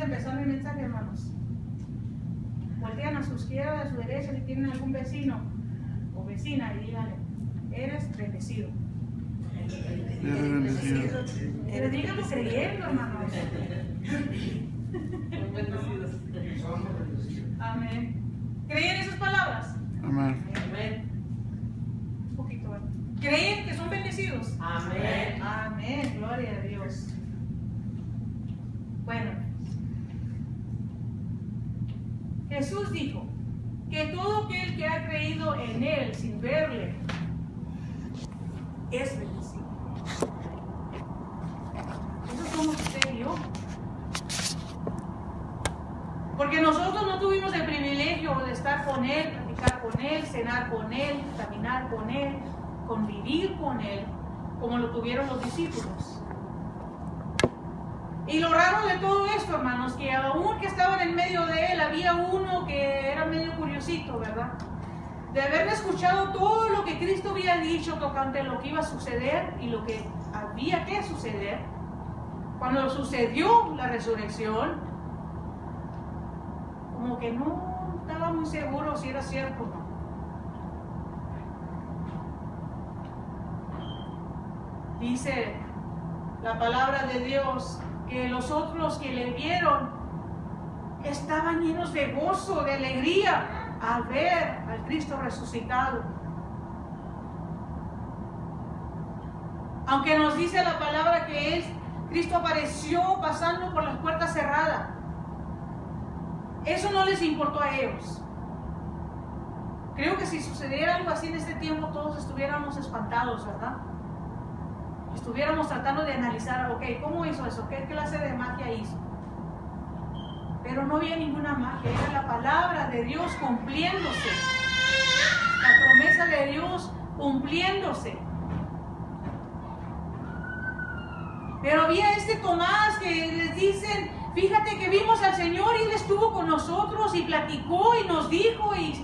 empezar mi mensaje, hermanos. Voltean a su izquierda, a su derecha, si tienen algún vecino o vecina, y díganle, eres bendecido. Eres bendecido. Pero díganlo creyendo, hermanos. Amén. ¿Creen esas palabras? Amén. Amén. Un poquito, ¿verdad? ¿Creen que son bendecidos? Amén. Amén. Gloria a Dios. Bueno, Jesús dijo que todo aquel que ha creído en Él sin verle es bendecido. Eso somos usted y yo. Porque nosotros no tuvimos el privilegio de estar con Él, platicar con Él, cenar con Él, caminar con Él, convivir con Él, como lo tuvieron los discípulos. Y lo raro de todo esto, hermanos, que aún que estaban en medio de Él, había uno que era medio curiosito, ¿verdad? De haber escuchado todo lo que Cristo había dicho tocante lo que iba a suceder y lo que había que suceder. Cuando sucedió la resurrección, como que no estaba muy seguro si era cierto o no. Dice la palabra de Dios que los otros que le vieron estaban llenos de gozo, de alegría al ver al Cristo resucitado. Aunque nos dice la palabra que Cristo apareció pasando por las puertas cerradas, eso no les importó a ellos. Creo que si sucediera algo así en este tiempo, todos estuviéramos espantados, ¿verdad? Estuviéramos tratando de analizar, ok, ¿cómo hizo eso? ¿Qué clase de magia hizo? Pero no había ninguna magia, era la palabra de Dios cumpliéndose. La promesa de Dios cumpliéndose. Pero había este Tomás que les dicen, fíjate que vimos al Señor y Él estuvo con nosotros y platicó y nos dijo y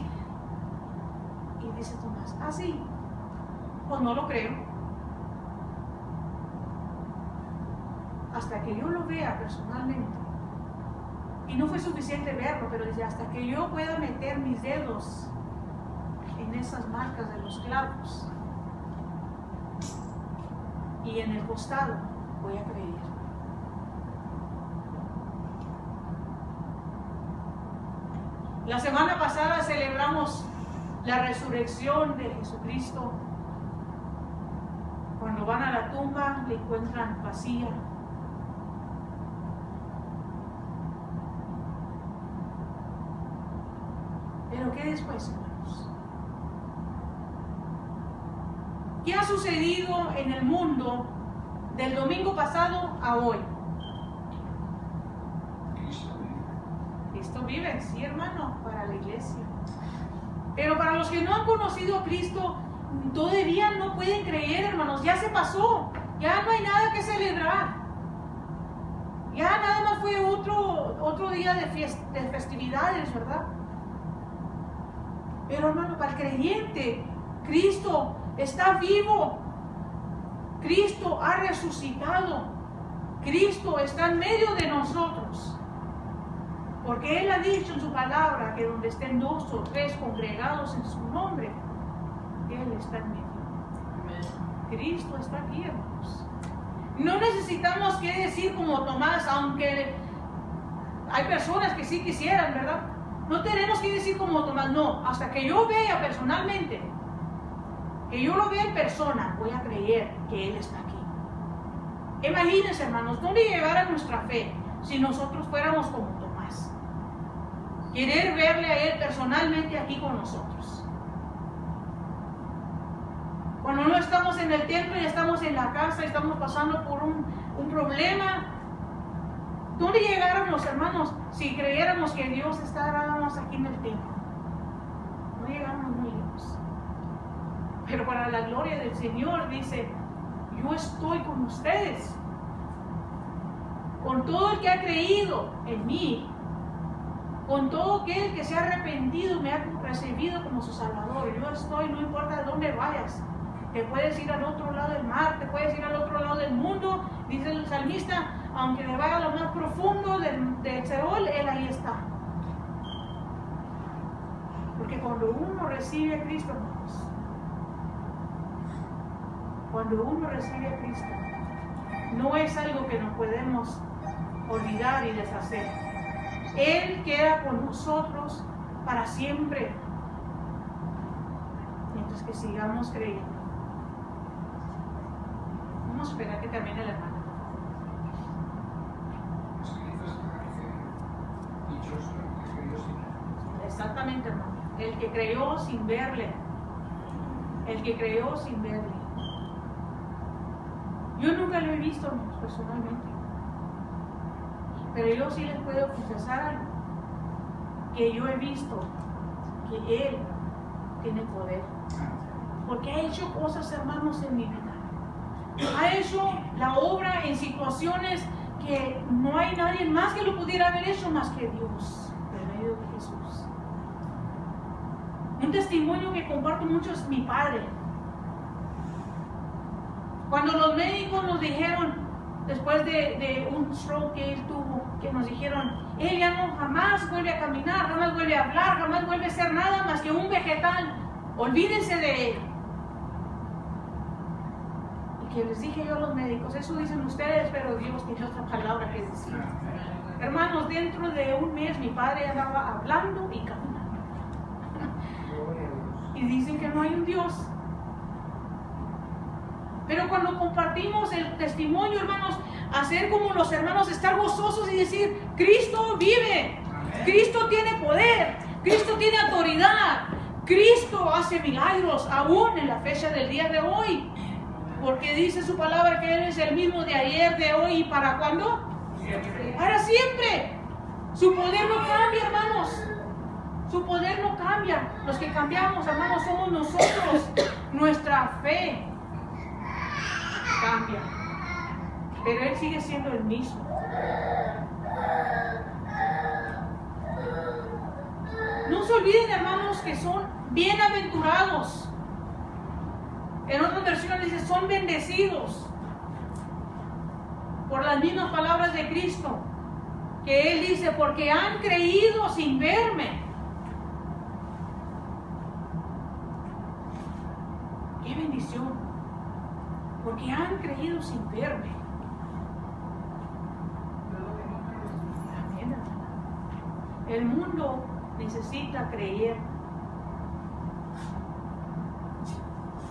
dice Tomás, ¿ah, sí? Pues no lo creo. Hasta que yo lo vea personalmente. Y no fue suficiente verlo, pero dice, hasta que yo pueda meter mis dedos en esas marcas de los clavos y en el costado, voy a creer. La semana pasada celebramos la resurrección de Jesucristo. Cuando van a la tumba, le encuentran vacía. Pero ¿qué después, hermanos? ¿Qué ha sucedido en el mundo del domingo pasado a hoy? Cristo vive, sí, hermano, para la iglesia. Pero para los que no han conocido a Cristo, todavía no pueden creer, hermanos. Ya se pasó, ya no hay nada que celebrar. Ya nada más fue otro día de festividades, ¿verdad? Pero, hermano, para el creyente, Cristo está vivo. Cristo ha resucitado. Cristo está en medio de nosotros. Porque Él ha dicho en su palabra que donde estén 2 o 3 congregados en su nombre, Él está en medio. Cristo está aquí, hermanos. No necesitamos que decir como Tomás, aunque hay personas que sí quisieran, ¿verdad? No tenemos que decir como Tomás, no, hasta que yo vea personalmente, que yo lo vea en persona, voy a creer que Él está aquí. Imagínense, hermanos, ¿dónde llegara nuestra fe si nosotros fuéramos como Tomás? Querer verle a Él personalmente aquí con nosotros. Cuando no estamos en el templo y estamos en la casa, estamos pasando por un problema, ¿dónde llegáramos, hermanos, si creyéramos que Dios estábamos aquí en el templo? No llegamos muy lejos. Pero para la gloria del Señor dice, yo estoy con ustedes. Con todo el que ha creído en mí, con todo aquel que se ha arrepentido, me ha recibido como su Salvador. Yo estoy, no importa de dónde vayas. Te puedes ir al otro lado del mar, te puedes ir al otro lado del mundo. Dice el salmista, aunque me vaya a lo más profundo del Seol, Él ahí está. Porque cuando uno recibe a Cristo, hermanos, cuando uno recibe a Cristo, no es algo que nos podemos olvidar y deshacer. Él queda con nosotros para siempre, mientras que sigamos creyendo. Vamos a esperar que termine la hermana. Exactamente, hermano. El que creyó sin verle. El que creyó sin verle. Yo nunca lo he visto, hermanos, personalmente. Pero yo sí les puedo confesar algo. Que yo he visto que Él tiene poder. Porque ha hecho cosas, hermanos, en mi vida. Ha hecho la obra en situaciones que no hay nadie más que lo pudiera haber hecho más que Dios, por medio de Jesús. Un testimonio que comparto mucho es mi padre. Cuando los médicos nos dijeron, después de un stroke que él tuvo, que nos dijeron, él ya no jamás vuelve a caminar, jamás vuelve a hablar, jamás vuelve a ser nada más que un vegetal, olvídense de él. Y que les dije yo a los médicos, eso dicen ustedes, pero Dios tiene otra palabra que decir. Hermanos, dentro de un mes mi padre andaba hablando y caminando. Y dicen que no hay un Dios. Pero cuando compartimos el testimonio, hermanos, hacer como los hermanos, estar gozosos y decir, Cristo vive, Cristo tiene poder, Cristo tiene autoridad, Cristo hace milagros aún en la fecha del día de hoy. Porque dice su palabra que Él es el mismo de ayer, de hoy y ¿para cuándo? Para siempre. Su poder no cambia, hermanos. Su poder no cambia. Los que cambiamos, hermanos, somos nosotros. Nuestra fe cambia. Pero Él sigue siendo el mismo. No se olviden, hermanos, que son bienaventurados. En otras versiones dice, son bendecidos por las mismas palabras de Cristo. Que Él dice, porque han creído sin verme. ¡Qué bendición! Porque han creído sin verme. Amén. El mundo necesita creer.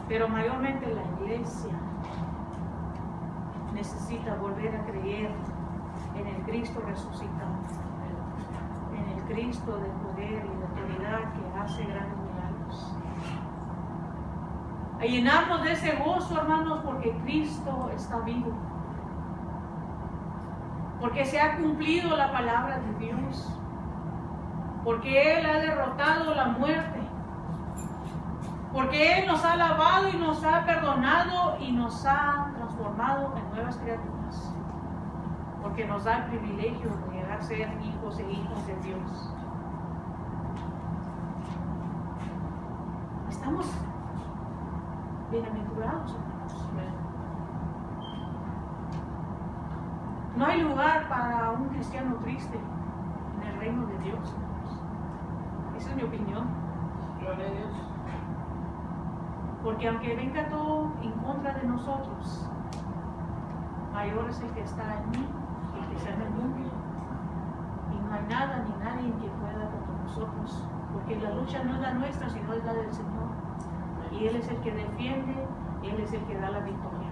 Pero mayormente la iglesia necesita volver a creer en el Cristo resucitado. En el Cristo de poder y de autoridad que hace grandes milagros. A llenarnos de ese gozo, hermanos, porque Cristo está vivo. Porque se ha cumplido la palabra de Dios. Porque Él ha derrotado la muerte. Porque Él nos ha lavado y nos ha perdonado y nos ha transformado en nuevas criaturas. Porque nos da el privilegio de llegar a ser hijos e hijas de Dios. Estamos bienaventurados, hermanos. No hay lugar para un cristiano triste en el reino de Dios, hermanos. Esa es mi opinión. Gloria a Dios. Porque aunque venga todo en contra de nosotros, mayor es el que está en mí, el que está en el mundo. Y no hay nada ni nadie que pueda contra nosotros. Porque la lucha no es la nuestra, sino es la del Señor. Y Él es el que defiende, Él es el que da la victoria.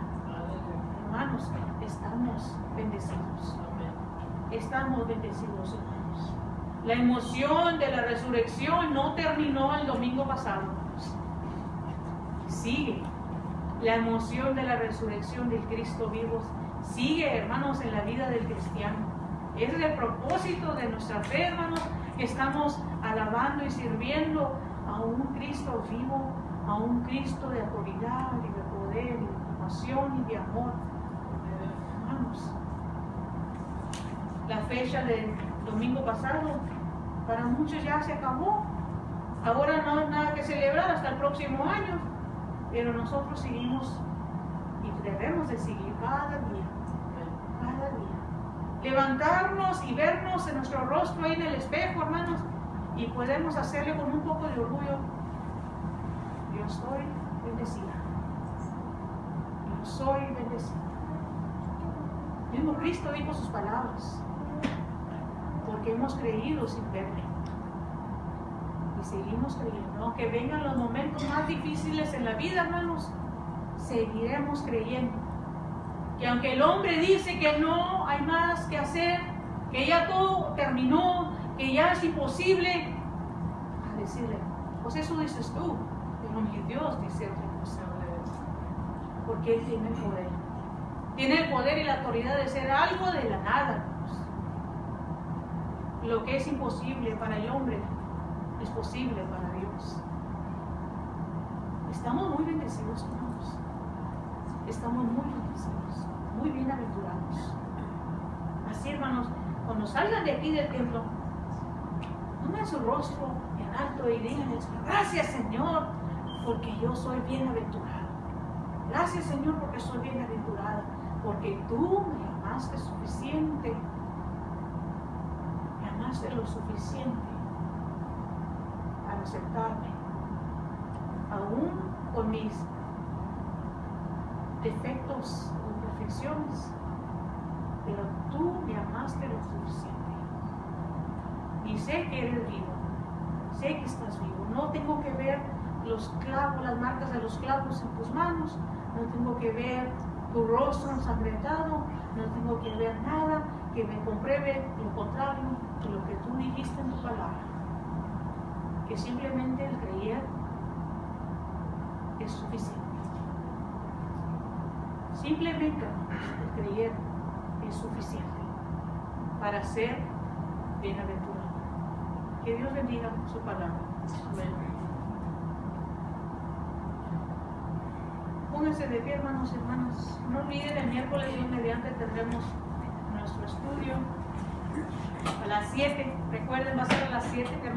Hermanos, estamos bendecidos. Estamos bendecidos, hermanos. La emoción de la resurrección no terminó el domingo pasado. Sigue. La emoción de la resurrección del Cristo vivo sigue, hermanos, en la vida del cristiano. Es el propósito de nuestra fe, hermanos, que estamos alabando y sirviendo a un Cristo vivo, a un Cristo de autoridad y de poder y de compasión y de amor. Hermanos, la fecha del domingo pasado para muchos ya se acabó. Ahora no hay nada que celebrar hasta el próximo año. Pero nosotros seguimos y debemos de seguir cada día, levantarnos y vernos en nuestro rostro ahí en el espejo, hermanos, y podemos hacerle con un poco de orgullo: yo soy bendecida, yo soy bendecida. Mismo Cristo dijo sus palabras, porque hemos creído sin verle y seguimos creyendo. Aunque vengan los momentos más difíciles en la vida, hermanos, seguiremos creyendo que aunque el hombre dice que no hay más que hacer, que ya todo terminó, que ya es imposible, a decirle: pues eso dices tú, pero mi Dios dice otra cosa, porque Él tiene el poder. Tiene el poder y la autoridad de hacer algo de la nada, hermanos. Lo que es imposible para el hombre es posible para Dios. Estamos muy bendecidos, hermanos. Estamos muy bendecidos, muy bienaventurados. Así, hermanos, cuando salgan de aquí del templo, pongan su rostro en alto y díganle: gracias, Señor, porque yo soy bienaventurado. Gracias, Señor, porque soy bienaventurada, porque tú me amaste suficiente. Me amaste lo suficiente para aceptarme, aún con mis defectos o imperfecciones, pero tú me amaste lo suficiente. Y sé que eres vivo, sé que estás vivo. No tengo que ver los clavos, las marcas de los clavos en tus manos, no tengo que ver tu rostro ensangrentado, no tengo que ver nada que me compruebe lo contrario de lo que tú dijiste en tu palabra, que simplemente el creer es suficiente. Simplemente el creer es suficiente para ser bienaventurado. Que Dios bendiga su palabra. Amén. Pónganse de pie, hermanos y hermanas. No olviden, el miércoles Dios mediante tendremos nuestro estudio a las 7. Recuerden, va a ser a las 7, hermanos.